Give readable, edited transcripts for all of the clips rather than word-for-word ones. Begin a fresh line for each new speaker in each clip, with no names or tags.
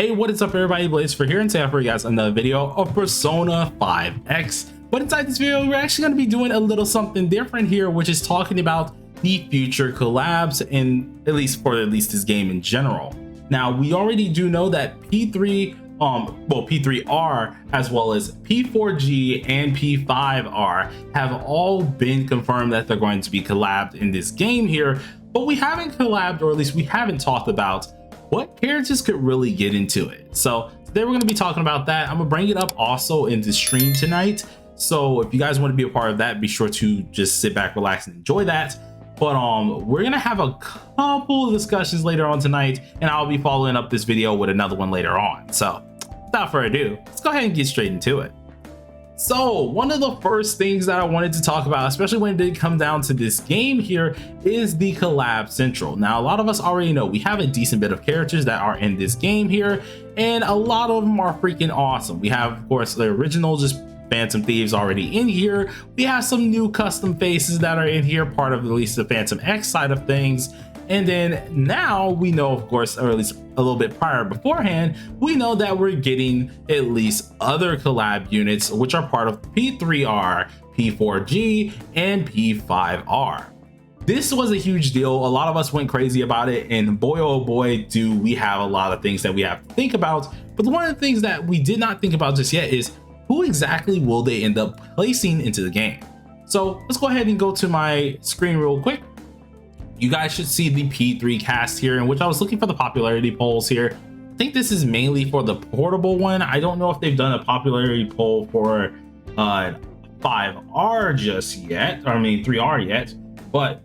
Hey, what is up everybody, Blaze for here, and today I for you guys another video of Persona 5X. But inside this video, we're actually going to be doing a little something different here, which is talking about the future collabs, in at least this game in general. Now, we already do know that P3R as well as P4G and P5R have all been confirmed that they're going to be collabed in this game here, but we haven't collabed, or at least we haven't talked about what characters could really get into it. So today we're going to be talking about that. I'm gonna bring it up also in the stream tonight, so if you guys want to be a part of that, be sure to just sit back, relax, and enjoy that. But we're gonna have a couple of discussions later on tonight, and I'll be following up this video with another one later on. So without further ado, let's go ahead and get straight into it. So one of the first things that I wanted to talk about, especially when it did come down to this game here, is the collab central. Now, a lot of us already know we have a decent bit of characters that are in this game here, and a lot of them are freaking awesome. We have, of course, the original just Phantom Thieves already in here. We have some new custom faces that are in here, part of at least the Phantom X side of things. And then now we know, of course, or at least a little bit prior beforehand, we know that we're getting at least other collab units, which are part of P3R, P4G, and P5R. This was a huge deal. A lot of us went crazy about it, and boy, oh boy, do we have a lot of things that we have to think about. But one of the things that we did not think about just yet is who exactly will they end up placing into the game. So let's go ahead and go to my screen real quick. You guys should see the P3 cast here, in which I was looking for the popularity polls here. I think this is mainly for the portable one. I don't know if they've done a popularity poll for 5R just yet, or I mean 3R yet, but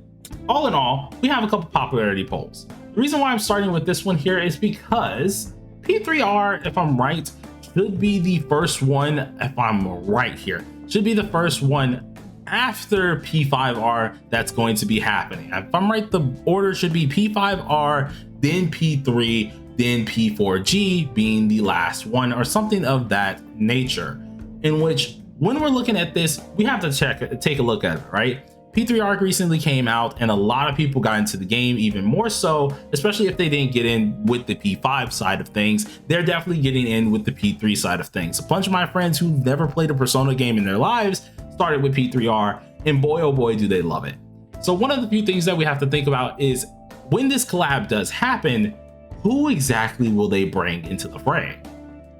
all in all, we have a couple popularity polls. The reason why I'm starting with this one here is because P3R, if I'm right, should be the first one, if I'm right here, should be the first one after P5R that's going to be happening. If I'm right, the order should be P5R, then P3, then P4G being the last one, or something of that nature. In which, when we're looking at this, we have to take a look at it, right? P3R recently came out, and a lot of people got into the game, even more so, especially if they didn't get in with the P5 side of things. They're definitely getting in with the P3 side of things. A bunch of my friends who've never played a Persona game in their lives started with P3R, and boy oh boy do they love it. So one of the few things that we have to think about is, when this collab does happen, who exactly will they bring into the fray?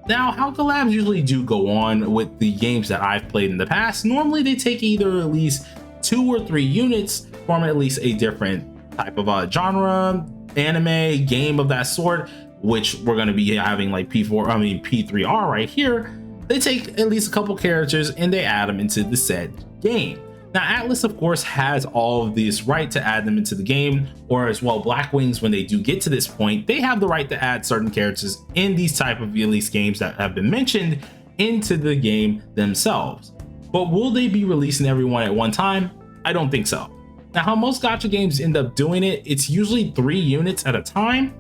Now, how collabs usually do go on with the games that I've played in the past, normally they take either at least 2 or 3 units from at least a different type of genre, anime, game of that sort, which we're going to be having like P3R right here. They take at least a couple characters and they add them into the said game. Now, Atlas, of course, has all of this right to add them into the game, or as well, Black Wings, when they do get to this point, they have the right to add certain characters in these type of release games that have been mentioned into the game themselves. But will they be releasing everyone at one time? I don't think so. Now, how most gacha games end up doing it, it's usually 3 units at a time,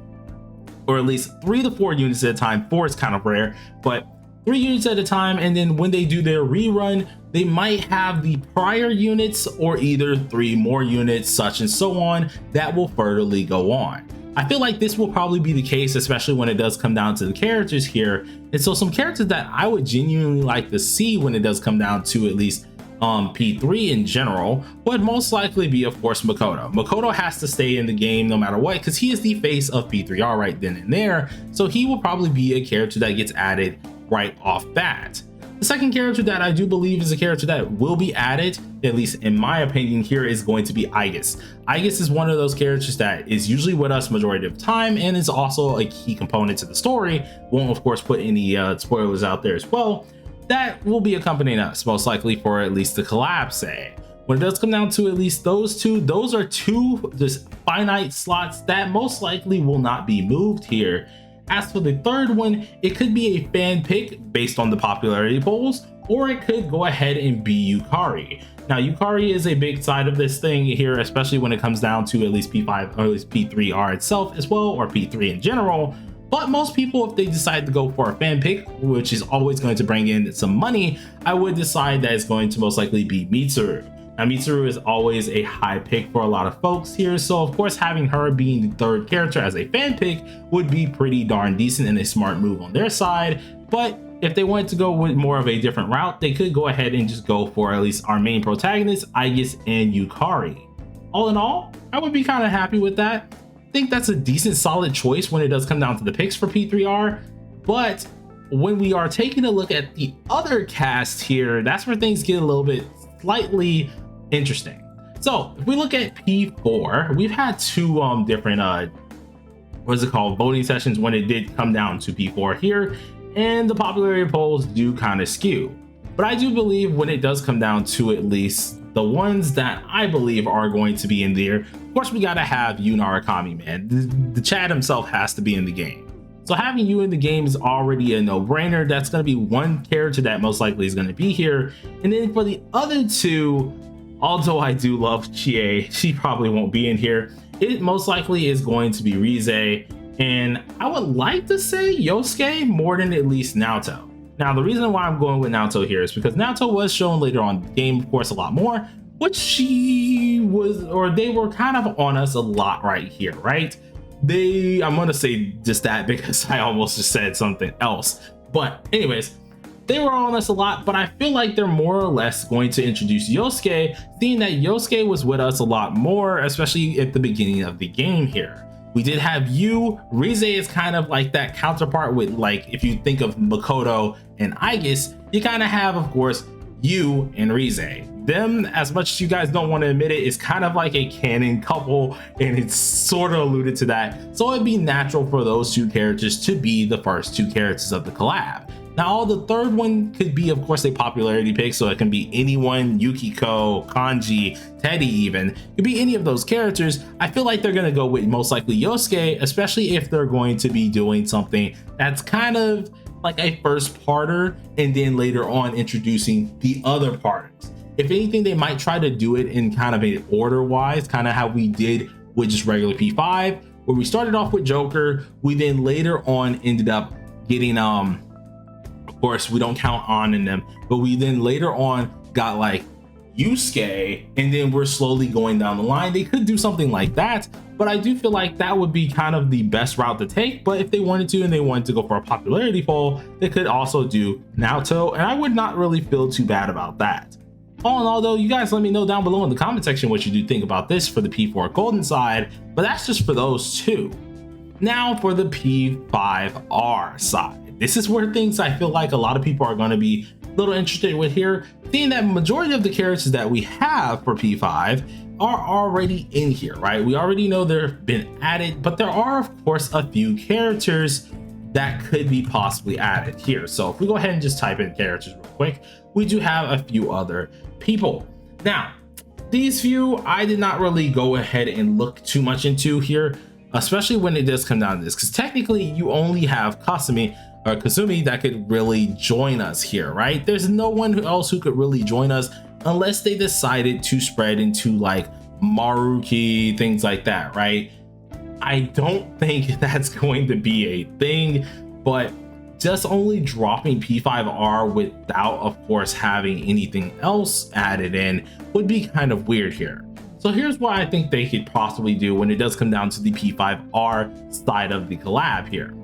or at least 3 to 4 units at a time. 4 is kind of rare, but 3 units at a time. And then when they do their rerun, they might have the prior units, or either 3 more units, such and so on, that will furtherly go on. I feel like this will probably be the case, especially when it does come down to the characters here. And so some characters that I would genuinely like to see when it does come down to at least P3 in general would most likely be, of course, Makoto. Makoto has to stay in the game no matter what, because he is the face of P3R right then and there. So he will probably be a character that gets added right off bat. The second character that I do believe is a character that will be added, at least in my opinion here, is going to be Aegis. Aegis is one of those characters that is usually with us majority of the time, and is also a key component to the story. Won't, of course, put any spoilers out there as well. That will be accompanying us most likely for at least the collab, say. When it does come down to at least those two, those are 2 just finite slots that most likely will not be moved here. As for the third one, it could be a fan pick based on the popularity polls, or it could go ahead and be Yukari. Now, Yukari is a big side of this thing here, especially when it comes down to at least P5 or at least P3R itself as well, or P3 in general. But most people, if they decide to go for a fan pick, which is always going to bring in some money, I would decide that it's going to most likely be Mitsuru. Now, Mitsuru is always a high pick for a lot of folks here, so of course having her being the third character as a fan pick would be pretty darn decent and a smart move on their side. But if they wanted to go with more of a different route, they could go ahead and just go for at least our main protagonists, Aegis and Yukari. All in all, I would be kind of happy with that. I think that's a decent solid choice when it does come down to the picks for P3R, but when we are taking a look at the other cast here, that's where things get a little bit slightly interesting. So if we look at P4, we've had two different voting sessions when it did come down to P4 here, and the popularity polls do kind of skew. But I do believe when it does come down to at least the ones that I believe are going to be in there, of course we gotta have Yu Narukami, man. The Chad himself has to be in the game. So having you in the game is already a no-brainer. That's going to be one character that most likely is going to be here. And then for the other two, although I do love Chie, she probably won't be in here. It most likely is going to be Rize, and I would like to say Yosuke more than at least Naoto. Now, the reason why I'm going with Naoto here is because Naoto was shown later on in the game, of course, a lot more, which they were kind of on us a lot right here, right? I'm gonna say just that because I almost just said something else. But anyways, they were on us a lot, but I feel like they're more or less going to introduce Yosuke, seeing that Yosuke was with us a lot more, especially at the beginning of the game here. We did have Yu. Rize is kind of like that counterpart with, like, if you think of Makoto and Aegis, you kind of have, of course, Yu and Rize. Them, as much as you guys don't want to admit it, is kind of like a canon couple, and it's sort of alluded to that. So it'd be natural for those two characters to be the first two characters of the collab. Now, the third one could be, of course, a popularity pick, so it can be anyone, Yukiko, Kanji, Teddy even. It could be any of those characters. I feel like they're going to go with most likely Yosuke, especially if they're going to be doing something that's kind of like a first parter, and then later on introducing the other parters. If anything, they might try to do it in kind of an order wise, kind of how we did with just regular P5, where we started off with Joker. We then later on ended up getting, of course, we don't count on in them, but we then later on got like Yusuke, and then we're slowly going down the line. They could do something like that, but I do feel like that would be kind of the best route to take. But if they wanted to and they wanted to go for a popularity poll, they could also do Naoto, and I would not really feel too bad about that. All in all, though, you guys let me know down below in the comment section what you do think about this for the P4 Golden side, but that's just for those two. Now for the P5R side. This is where things I feel like a lot of people are going to be a little interested with here, seeing that majority of the characters that we have for P5 are already in here, right? We already know they've been added, but there are, of course, a few characters that could be possibly added here. So if we go ahead and just type in characters real quick, we do have a few other people. Now, these few I did not really go ahead and look too much into here, especially when it does come down to this, because technically you only have Kasumi that could really join us here, right? There's no one else who could really join us unless they decided to spread into like Maruki, things like that, right? I don't think that's going to be a thing, but just only dropping P5R without, of course, having anything else added in would be kind of weird here. So here's what I think they could possibly do when it does come down to the P5R side of the collab here.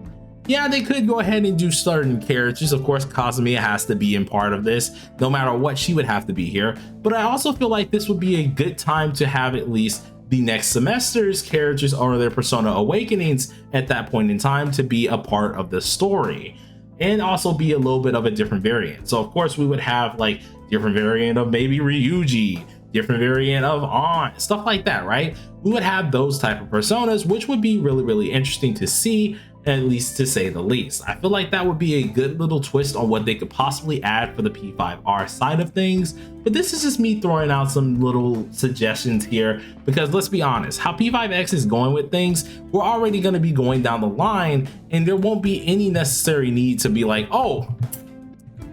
Yeah, they could go ahead and do certain characters. Of course, Kazumiya has to be in part of this. No matter what, she would have to be here. But I also feel like this would be a good time to have at least the next semester's characters or their Persona Awakenings at that point in time to be a part of the story, and also be a little bit of a different variant. So of course we would have like different variant of maybe Ryuji, different variant of On, stuff like that, right? We would have those type of personas, which would be really, really interesting to see, at least to say the least. I feel like that would be a good little twist on what they could possibly add for the P5R side of things. But this is just me throwing out some little suggestions here, because let's be honest, how P5X is going with things, we're already going to be going down the line, and there won't be any necessary need to be like, oh,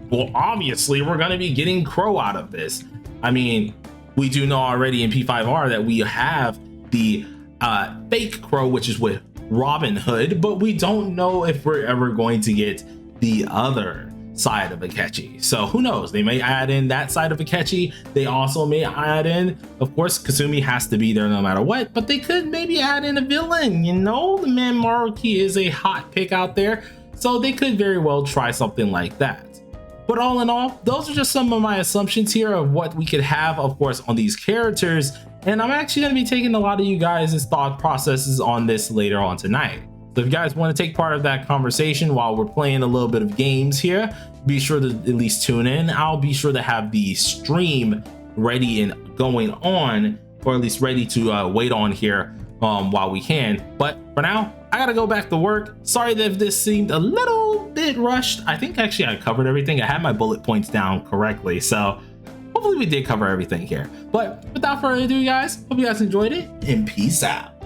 well, obviously we're going to be getting Crow out of this. I mean, we do know already in P5R that we have the fake Crow, which is with Robin Hood, but we don't know if we're ever going to get the other side of Akechi. So who knows, they may add in that side of Akechi. They also may add in, of course, Kasumi has to be there no matter what, but they could maybe add in a villain. You know, the man Maruki is a hot pick out there, so they could very well try something like that. But all in all, those are just some of my assumptions here of what we could have, of course, on these characters. And I'm actually going to be taking a lot of you guys' thought processes on this later on tonight. So if you guys want to take part of that conversation while we're playing a little bit of games here, be sure to at least tune in. I'll be sure to have the stream ready and going on, or at least ready to wait on here while we can. But for now, I gotta go back to work. Sorry that if this seemed a little bit rushed. I think actually I covered everything. I had my bullet points down correctly, so hopefully we did cover everything here. But without further ado, guys, hope you guys enjoyed it, and peace out.